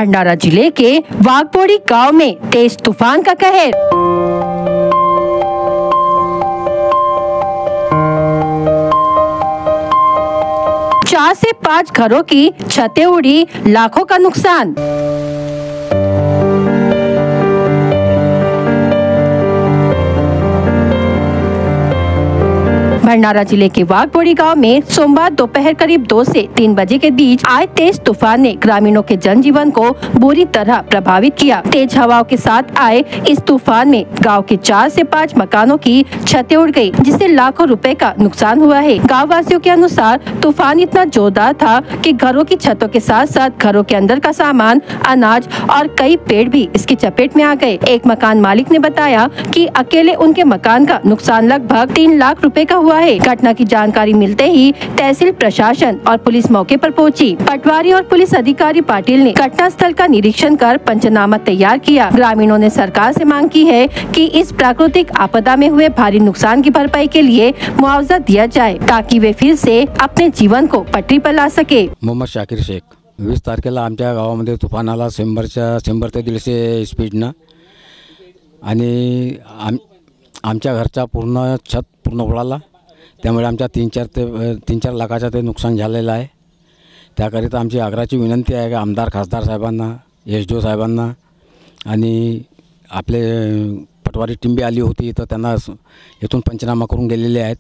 भंडारा जिले के वाघबोड़ी गांव में तेज तूफान का कहर। 4 से 5 घरों की छतें उड़ी, लाखों का नुकसान। भंडारा जिले के वाघबोड़ी गांव में सोमवार दोपहर करीब 2 से 3 बजे के बीच आए तेज तूफान ने ग्रामीणों के जनजीवन को बुरी तरह प्रभावित किया। तेज हवाओं के साथ आए इस तूफान में गांव के 4 से 5 मकानों की छतें उड़ गई, जिससे लाखों रुपए का नुकसान हुआ है। गाँव वासियों के अनुसार तूफान इतना जोरदार था कि घरों की छतों के साथ साथ घरों के अंदर का सामान, अनाज और कई पेड़ भी इसकी चपेट में आ गए। एक मकान मालिक ने बताया कि अकेले उनके मकान का नुकसान लगभग 3 लाख रुपए का हुआ है। घटना की जानकारी मिलते ही तहसील प्रशासन और पुलिस मौके पर पहुंची। पटवारी और पुलिस अधिकारी पाटिल ने घटनास्थल का निरीक्षण कर पंचनामा तैयार किया। ग्रामीणों ने सरकार से मांग की है कि इस प्राकृतिक आपदा में हुए भारी नुकसान की भरपाई के लिए मुआवजा दिया जाए, ताकि वे फिर से अपने जीवन को पटरी पर ला सके। मोहम्मद शाकिर शेख। 20 तारखेला आमच्या गावामध्ये तुफान आला 100 ते 150 स्पीडनं आणि आमच्या घरचा पूर्ण छत पूर्ण उडाला। त्यामुळे आमच्या 3-4 लाखाचं ते नुकसान झालेलं आहे। त्याकरिता आमची आग्रहाची विनंती आहे की आमदार खासदार साहेबांना, एसडीओ साहेबांना आणि आपले पटवारी टीम बी आली होती, तर त्यांना इथून पंचनामा करून गेलेले आहेत।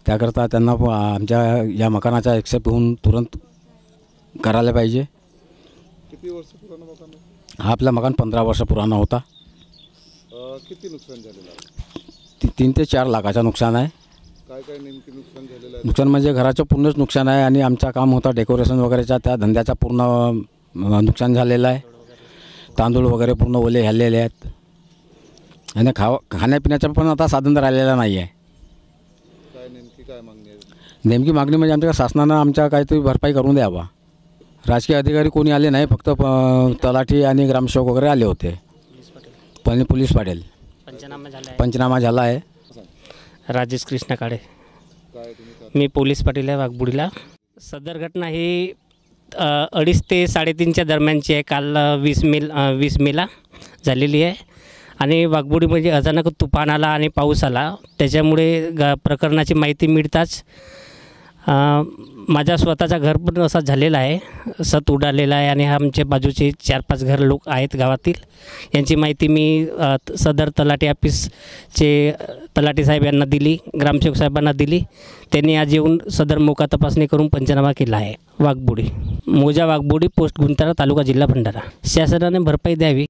त्याकरिता त्यांना आमच्या या मकानाचा एक्सेप्ट होऊन तुरंत करायला पाहिजे। किती वर्ष पुराना मकान आहे? हा आपला मकान 15 वर्ष पुराना होता। किती नुकसान झालेलं आहे? 3 ते 4 लाखाचं नुकसान आहे। काय नेमकी नुकसान झालेलं आहे? नुकसान म्हणजे घराचं पूर्णच नुकसान आहे आणि आमचा काम होता डेकोरेशन वगैरेचा, त्या धंद्याचा पूर्ण नुकसान झालेलं आहे। तांदूळ वगैरे पूर्ण ओले झालेले आहेत आणि खाण्यापिण्याचं पण आता साधन राहिलेलं नाही आहे। काय मागणी आहे? नेमकी मागणी म्हणजे आमच्या शासनानं आमच्या काहीतरी भरपाई करून द्यावा। राजकीय अधिकारी कोणी आले नाही, फक्त तलाठी आणि ग्रामसेवक वगैरे आले होते। पण पोलीस पाटील पंचनामा झाला आहे। राजेश कृष्ण काळे, मी पोलीस पाटील आहे वाघबोडीला। सदर घटना ही 2:30 ते 3:30च्या दरम्यानची आहे। काल 20 मेला झालेली आहे आणि वाघबोडीमध्ये अचानक तुफान आला आणि पाऊस आला। त्याच्यामुळे प्रकरणाची माहिती मिळताच माझा स्वतःचा घर पण असा झालेला आहे, सत उडालेला आहे आणि आमच्या बाजूचे 4-5 घर लोक आहेत गावातील। यांची माहिती मी सदर तलाठी ऑफिसचे तलाठी साहेब यांना दिली, ग्रामसेवक साहेबांना दिली। त्यांनी आज येऊन सदर मोका तपासणी करून पंचनामा केला आहे। वाघबोडी, मोजा वाघबोडी, पोस्ट गुंतारा, तालुका जिल्हा भंडारा। शासनाने भरपाई द्यावी।